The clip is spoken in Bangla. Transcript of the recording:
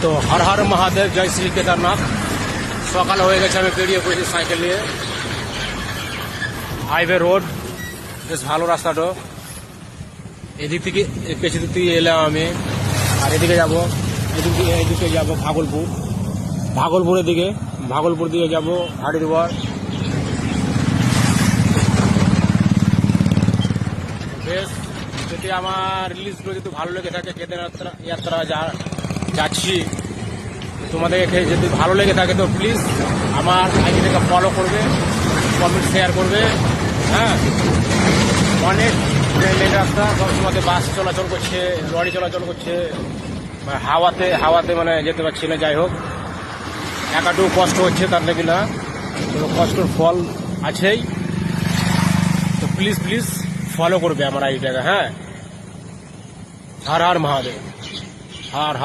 তো হর হর মহাদেব, জয় শ্রী কেদারনাথ। সকাল হয়ে গেছে, আমি বেরিয়ে পড়েছি সাইকেল নিয়ে। হাইওয়ে রোড, বেশ ভালো রাস্তাটা। এদিক থেকে পেছন দিক থেকে এলাম আমি, আর এদিকে যাবো, এদিকে যাবো ভাগলপুরের দিকে, ভাগলপুর দিকে যাবো হাড়িদুয়ার। বেশ, যদি আমার রিলিজগুলো যদি ভালো লেগে থাকে, কেদারনাথ যাত্রা যাচ্ছি, তোমাদেরকে যদি ভালো লেগে থাকে তো প্লিজ আমার আইডিটাকে ফলো করবে, কমেন্ট শেয়ার করবে। হ্যাঁ, অনেক লেন রাস্তা, সবসময় বাস চলাচল করছে, লরি চলাচল করছে, হাওয়াতে মানে যেতে পারছি না। যাই হোক, একাটু কষ্ট হচ্ছে, তার নাকি না, তো কষ্টর ফল আছেই। তো প্লিজ ফলো করবে আমার আইডিটাকে। হ্যাঁ, হর হর মহাদেব, হর হর।